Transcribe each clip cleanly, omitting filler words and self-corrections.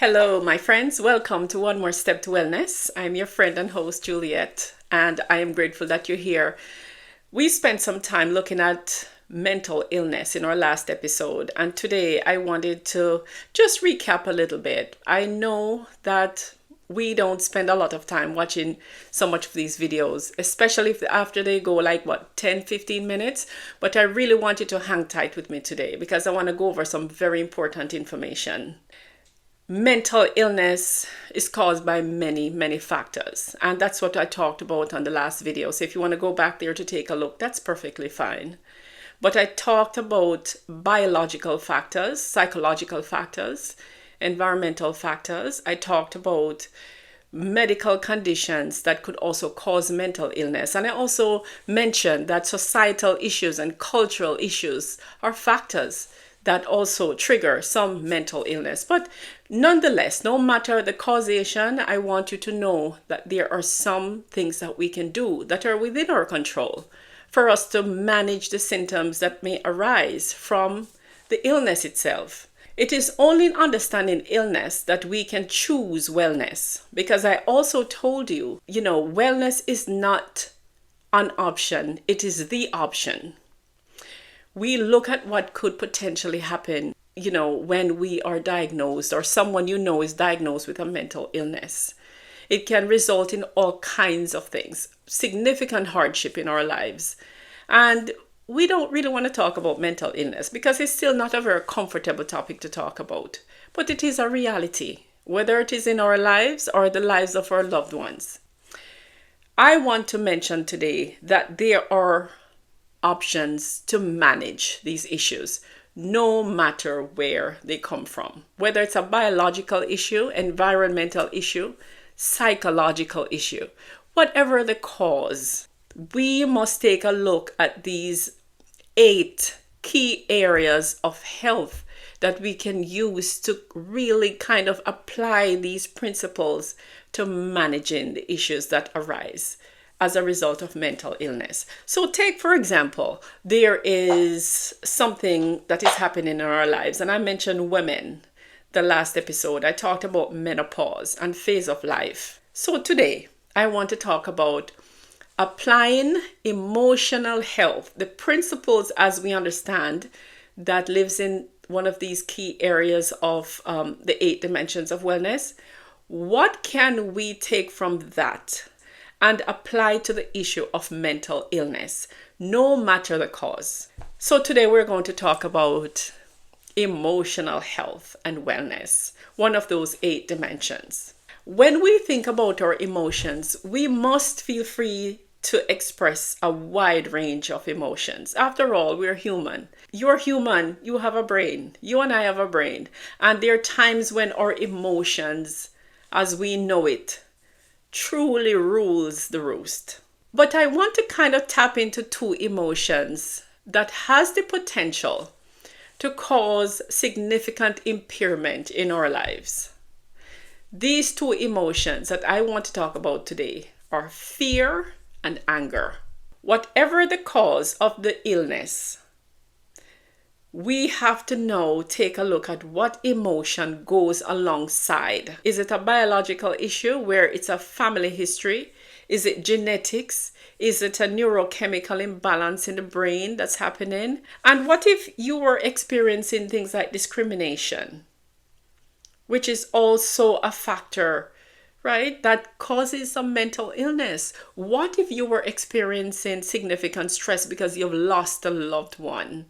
Hello, my friends. Welcome to One More Step to Wellness. I'm your friend and host, Juliet, and I am grateful that you're here. We spent some time looking at mental illness in our last episode, and today I wanted to just recap a little bit. I know that we don't spend a lot of time watching so much of these videos, especially if after they go like 10-15 minutes, but I really want you to hang tight with me today because I want to go over some very important information. Mental illness is caused by many factors, and that's what I talked about on the last video. So if you want to go back there to take a look, that's perfectly fine. But I talked about biological factors, psychological factors, environmental factors. I talked about medical conditions that could also cause mental illness. And I also mentioned that societal issues and cultural issues are factors that also trigger some mental illness. But nonetheless, no matter the causation, I want you to know that there are some things that we can do that are within our control for us to manage the symptoms that may arise from the illness itself. It is only in understanding illness that we can choose wellness, because I also told you, wellness is not an option, it is the option. We look at what could potentially happen, when we are diagnosed or someone is diagnosed with a mental illness. It can result in all kinds of things, significant hardship in our lives. And we don't really want to talk about mental illness because it's still not a very comfortable topic to talk about. But it is a reality, whether it is in our lives or the lives of our loved ones. I want to mention today that there are options to manage these issues, no matter where they come from. Whether it's a biological issue, environmental issue, psychological issue, whatever the cause, we must take a look at these 8 key areas of health that we can use to really kind of apply these principles to managing the issues that arise as a result of mental illness. So take, for example, there is something that is happening in our lives, and I mentioned women. The last episode, I talked about menopause and phase of life. So today, I want to talk about applying emotional health, the principles as we understand that lives in one of these key areas of the 8 dimensions of wellness. What can we take from that and apply to the issue of mental illness, no matter the cause? So today we're going to talk about emotional health and wellness, one of those 8 dimensions. When we think about our emotions, we must feel free to express a wide range of emotions. After all, we're human. You're human. You have a brain. You and I have a brain. And there are times when our emotions, as we know it, truly rules the roost. But I want to kind of tap into 2 emotions that has the potential to cause significant impairment in our lives. These 2 emotions that I want to talk about today are fear and anger. Whatever the cause of the illness, we have to now take a look at what emotion goes alongside. Is it a biological issue where it's a family history? Is it genetics? Is it a neurochemical imbalance in the brain that's happening? And what if you were experiencing things like discrimination, which is also a factor, right, that causes some mental illness? What if you were experiencing significant stress because you've lost a loved one?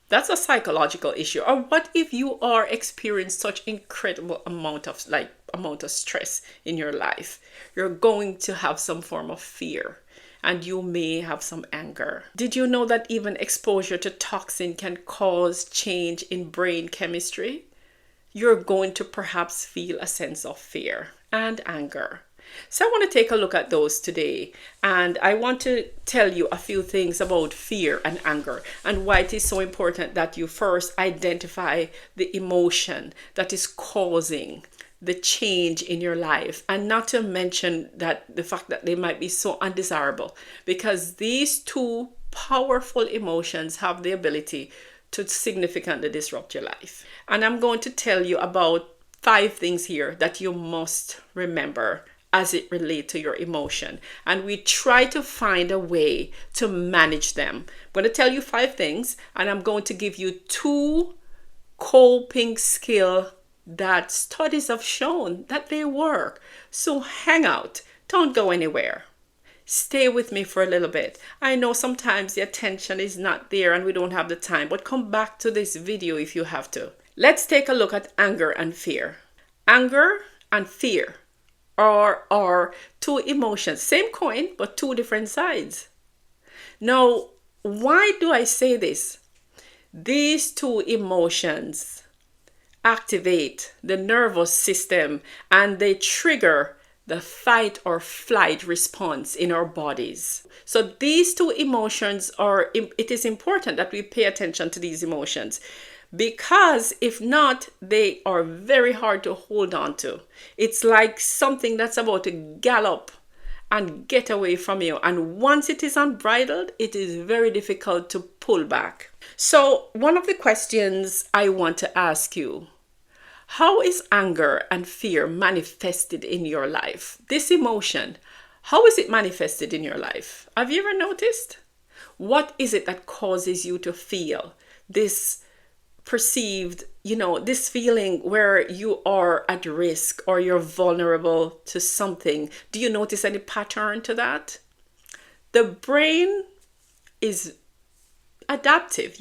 That's a psychological issue. Or what if you are experiencing such incredible amount of stress in your life? You're going to have some form of fear, and you may have some anger. Did you know that even exposure to toxin can cause change in brain chemistry? You're going to perhaps feel a sense of fear and anger. So I want to take a look at those today, and I want to tell you a few things about fear and anger and why it is so important that you first identify the emotion that is causing the change in your life, and not to mention that the fact that they might be so undesirable, because these 2 powerful emotions have the ability to significantly disrupt your life. And I'm going to tell you about 5 things here that you must remember as it relates to your emotion. And we try to find a way to manage them. I'm going to tell you 5 things, and I'm going to give you 2 coping skills that studies have shown that they work. So hang out. Don't go anywhere. Stay with me for a little bit. I know sometimes the attention is not there and we don't have the time, but come back to this video if you have to. Let's take a look at anger and fear. Anger and fear are 2 emotions. Same coin, but 2 different sides. Now, why do I say this? These 2 emotions activate the nervous system and they trigger the fight or flight response in our bodies. So these 2 emotions it is important that we pay attention to these emotions, because if not, they are very hard to hold on to. It's like something that's about to gallop and get away from you. And once it is unbridled, it is very difficult to pull back. So one of the questions I want to ask you: how is anger and fear manifested in your life? This emotion, how is it manifested in your life? Have you ever noticed? What is it that causes you to feel this perceived, this feeling where you are at risk or you're vulnerable to something? Do you notice any pattern to that? The brain is adaptive,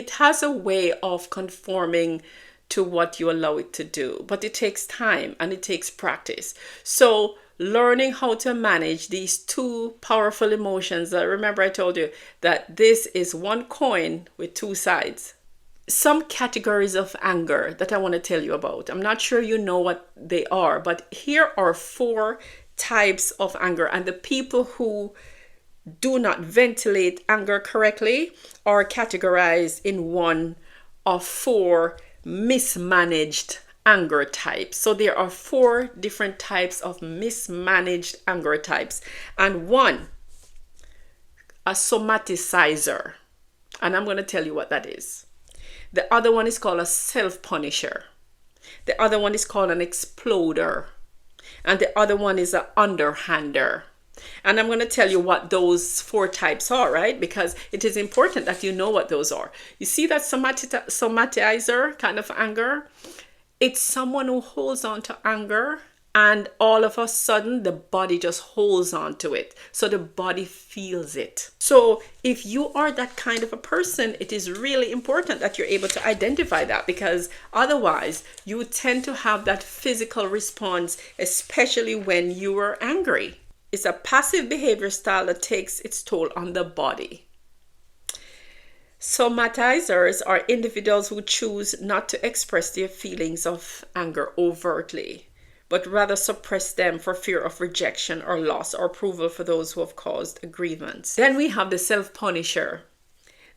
it has a way of conforming to what you allow it to do, but it takes time and it takes practice. So learning how to manage these 2 powerful emotions, remember I told you that this is one coin with 2 sides. Some categories of anger that I want to tell you about. I'm not sure you know what they are, but here are 4 types of anger, and the people who do not ventilate anger correctly are categorized in one of 4 mismanaged anger types. So there are 4 different types of mismanaged anger types, and one, a somaticizer, and I'm going to tell you what that is. The other one is called a self-punisher. The other one is called an exploder, and the other one is an underhander. And I'm going to tell you what those 4 types are, right? Because it is important that you know what those are. You see that somatizer kind of anger? It's someone who holds on to anger, and all of a sudden the body just holds on to it. So the body feels it. So if you are that kind of a person, it is really important that you're able to identify that, because otherwise you tend to have that physical response, especially when you are angry. It's a passive behavior style that takes its toll on the body. Somatizers are individuals who choose not to express their feelings of anger overtly, but rather suppress them for fear of rejection or loss or approval for those who have caused a grievance. Then we have the self-punisher.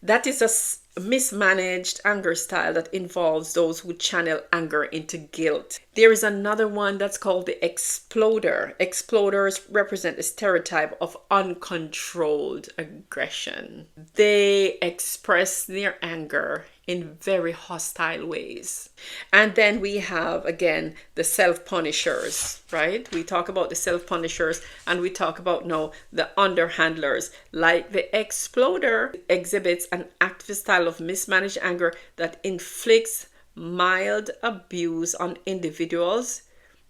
That is a mismanaged anger style that involves those who channel anger into guilt. There is another one that's called the exploder. Exploders represent the stereotype of uncontrolled aggression. They express their anger in very hostile ways. And then we have, again, the self-punishers, right? We talk about the self-punishers, and we talk about now the underhandlers. Like the exploder exhibits an active style of mismanaged anger that inflicts mild abuse on individuals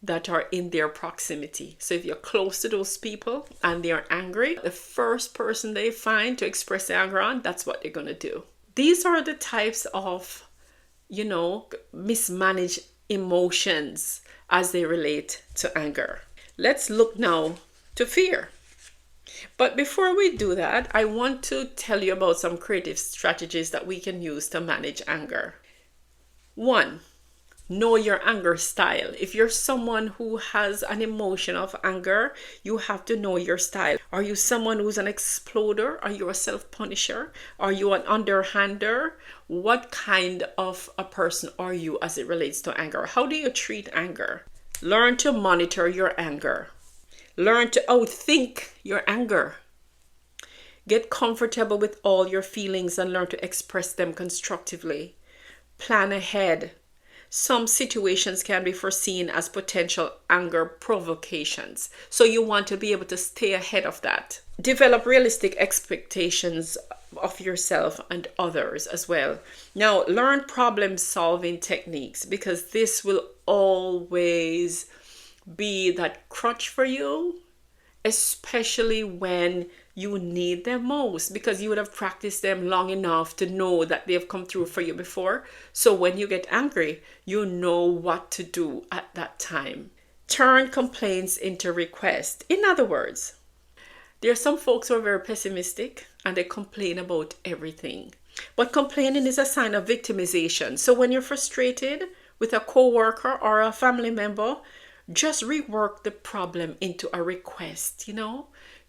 that are in their proximity. So if you're close to those people and they're angry, the first person they find to express their anger on, that's what they're going to do. These are the types of, mismanaged emotions as they relate to anger. Let's look now to fear. But before we do that, I want to tell you about some creative strategies that we can use to manage anger. 1, know your anger style. If you're someone who has an emotion of anger, you have to know your style. Are you someone who's an exploder? Are you a self-punisher? Are you an underhander? What kind of a person are you as it relates to anger? How do you treat anger? Learn to monitor your anger. Learn to outthink your anger. Get comfortable with all your feelings and learn to express them constructively. Plan ahead. some situations can be foreseen as potential anger provocations. So you want to be able to stay ahead of that. Develop realistic expectations of yourself and others as well. Now, learn problem solving techniques, because this will always be that crutch for you, especially when you need them most, because you would have practiced them long enough to know that they have come through for you before. So when you get angry, you know what to do at that time. Turn complaints into requests. In other words, there are some folks who are very pessimistic and they complain about everything. But complaining is a sign of victimization. So when you're frustrated with a coworker or a family member, just rework the problem into a request,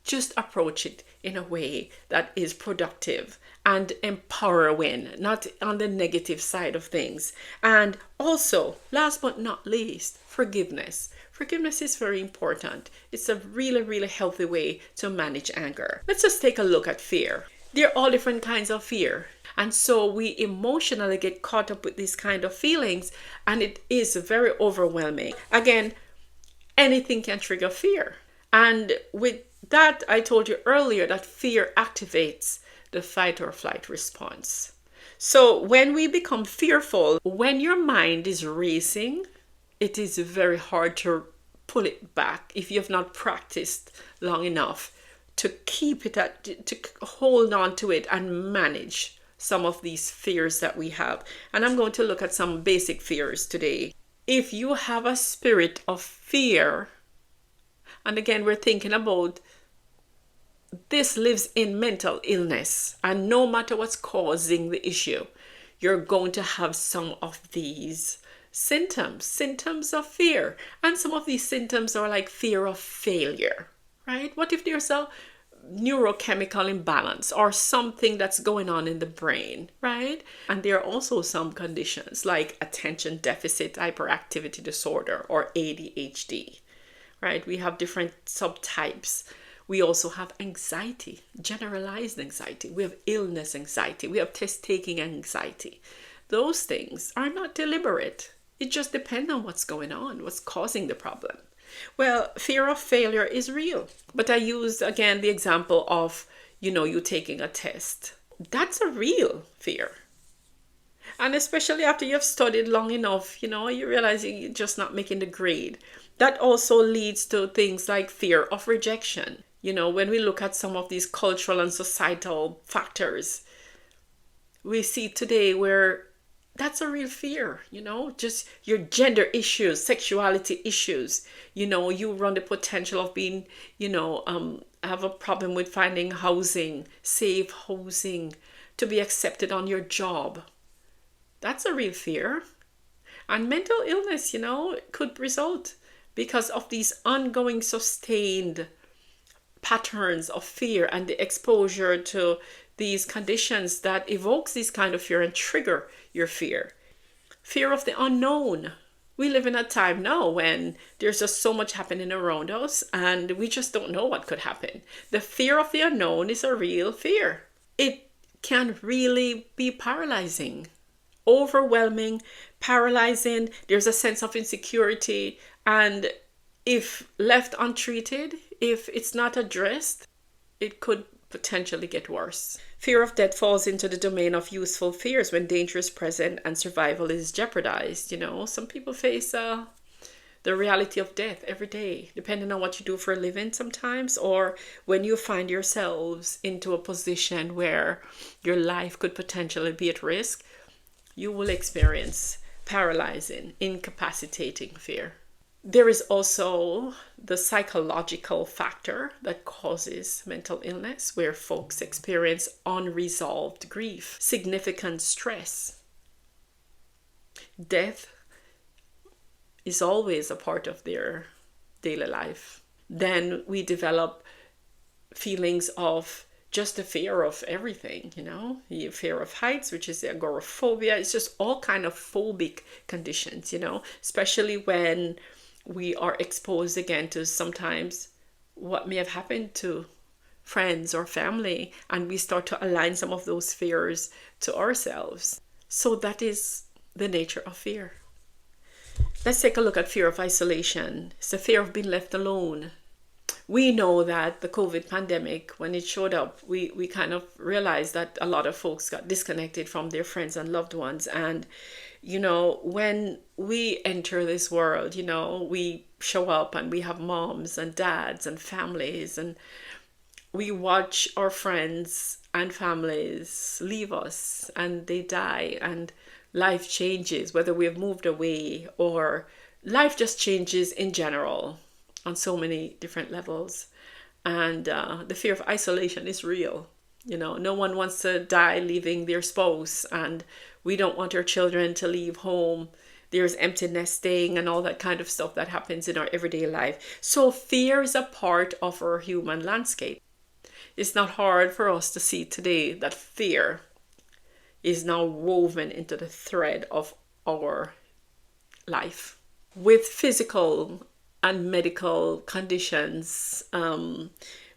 Just approach it in a way that is productive and empowering, not on the negative side of things. And also, last but not least, forgiveness. Forgiveness is very important. It's a really, really healthy way to manage anger. Let's just take a look at fear. There are all different kinds of fear. And so we emotionally get caught up with these kind of feelings, and it is very overwhelming. Again, anything can trigger fear. And with that, I told you earlier that fear activates the fight or flight response. So when we become fearful, when your mind is racing, it is very hard to pull it back if you have not practiced long enough to keep it to hold on to it and manage some of these fears that we have. And I'm going to look at some basic fears today. If you have a spirit of fear, and again, we're thinking about this lives in mental illness, and no matter what's causing the issue, you're going to have some of these symptoms of fear. And some of these symptoms are like fear of failure, right? What if there's a neurochemical imbalance or something that's going on in the brain, right? And there are also some conditions like attention deficit hyperactivity disorder or ADHD, right? We have different subtypes. We also have anxiety, generalized anxiety. We have illness anxiety. We have test-taking anxiety. Those things are not deliberate. It just depends on what's going on, what's causing the problem. Well, fear of failure is real. But I used, again, the example of, you taking a test. That's a real fear. And especially after you've studied long enough, you realize you're just not making the grade. That also leads to things like fear of rejection. When we look at some of these cultural and societal factors, we see today where that's a real fear, just your gender issues, sexuality issues, you run the potential of being, have a problem with finding housing, safe housing, to be accepted on your job. That's a real fear. And mental illness, could result because of these ongoing sustained patterns of fear and the exposure to these conditions that evokes this kind of fear and trigger your fear. Fear of the unknown. We live in a time now when there's just so much happening around us and we just don't know what could happen. The fear of the unknown is a real fear. It can really be paralyzing, overwhelming, paralyzing. There's a sense of insecurity, and if left untreated, if it's not addressed, it could potentially get worse. Fear of death falls into the domain of useful fears when danger is present and survival is jeopardized. Some people face the reality of death every day, depending on what you do for a living sometimes, or when you find yourselves into a position where your life could potentially be at risk, you will experience paralyzing, incapacitating fear. There is also the psychological factor that causes mental illness, where folks experience unresolved grief, significant stress. Death is always a part of their daily life. Then we develop feelings of just a fear of everything, the fear of heights, which is the agoraphobia. It's just all kind of phobic conditions, especially when we are exposed again to sometimes what may have happened to friends or family, and we start to align some of those fears to ourselves. So that is the nature of fear. Let's take a look at fear of isolation. It's the fear of being left alone. We know that the COVID pandemic, when it showed up, we kind of realized that a lot of folks got disconnected from their friends and loved ones. And, when we enter this world, we show up and we have moms and dads and families, and we watch our friends and families leave us and they die, and life changes, whether we have moved away or life just changes in general on so many different levels. And the fear of isolation is real. No one wants to die leaving their spouse, and we don't want our children to leave home. There's empty nesting and all that kind of stuff that happens in our everyday life. So fear is a part of our human landscape. It's not hard for us to see today that fear is now woven into the thread of our life. With physical and medical conditions,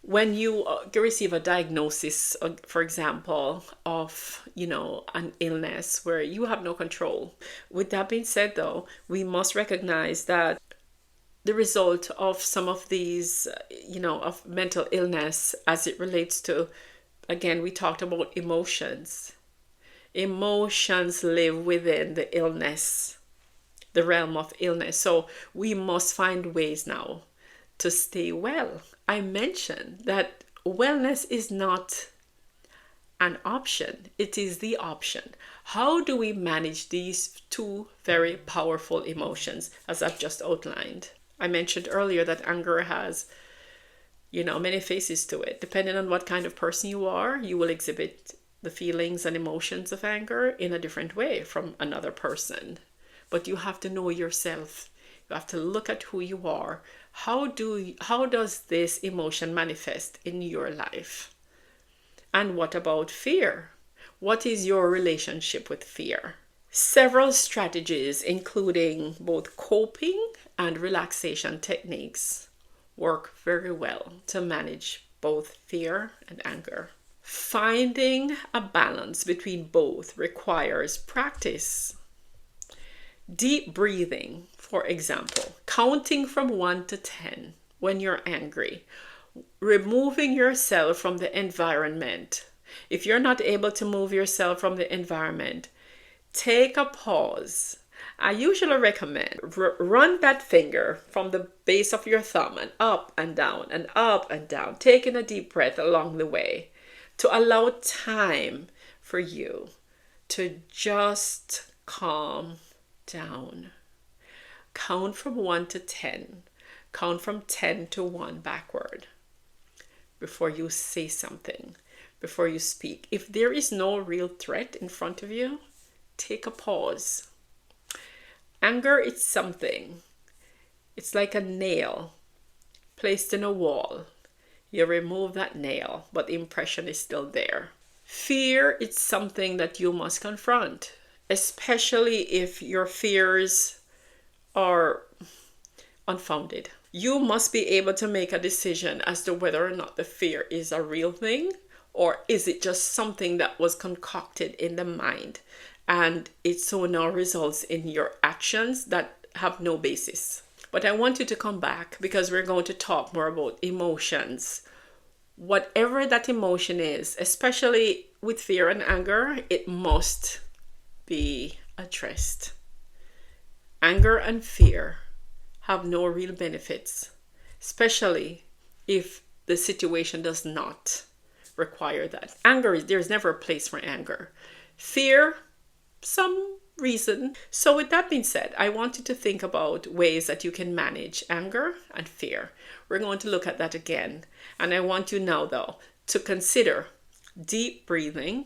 when you receive a diagnosis, for example, of an illness where you have no control. With that being said, though, we must recognize that the result of some of these, of mental illness as it relates to, again, we talked about emotions. Emotions live within the illness, the realm of illness. So we must find ways now to stay well. I mentioned that wellness is not an option, it is the option. How do we manage these two very powerful emotions, as I've just outlined? I mentioned earlier that anger has, many faces to it. Depending on what kind of person you are, you will exhibit the feelings and emotions of anger in a different way from another person. But you have to know yourself. You have to look at who you are. How does this emotion manifest in your life? And what about fear? What is your relationship with fear? Several strategies, including both coping and relaxation techniques, work very well to manage both fear and anger. Finding a balance between both requires practice. Deep breathing, for example, counting from 1 to 10 when you're angry, removing yourself from the environment. If you're not able to move yourself from the environment, take a pause. I usually recommend run that finger from the base of your thumb and up and down, taking a deep breath along the way to allow time for you to just calm down. Count from 1 to 10. Count from 10 to 1 backward before you say something, before you speak. If there is no real threat in front of you, take a pause. Anger is something. It's like a nail placed in a wall. You remove that nail, but the impression is still there. Fear is something that you must confront, especially if your fears are unfounded. You must be able to make a decision as to whether or not the fear is a real thing, or is it just something that was concocted in the mind and it so now results in your actions that have no basis. But I want you to come back because we're going to talk more about emotions. Whatever that emotion is, especially with fear and anger, it must be addressed. Anger and fear have no real benefits, especially if the situation does not require that. There's never a place for anger. Fear, some reason. So with that being said, I want you to think about ways that you can manage anger and fear. We're going to look at that again. And I want you now, though, to consider deep breathing.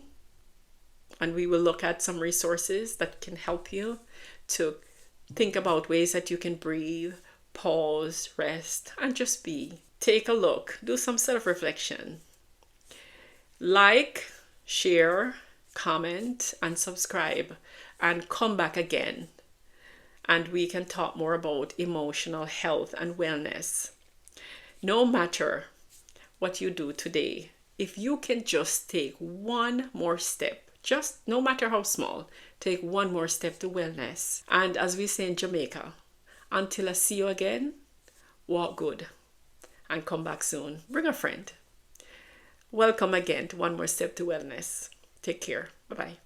And we will look at some resources that can help you to think about ways that you can breathe, pause, rest, and just be. Take a look. Do some self-reflection. Like, share, comment, and subscribe. And come back again. And we can talk more about emotional health and wellness. No matter what you do today, if you can just take one more step, just no matter how small, take one more step to wellness. And as we say in Jamaica, Until I see you again, walk good and come back soon. Bring a friend. Welcome again to One More Step to Wellness. Take care. Bye bye.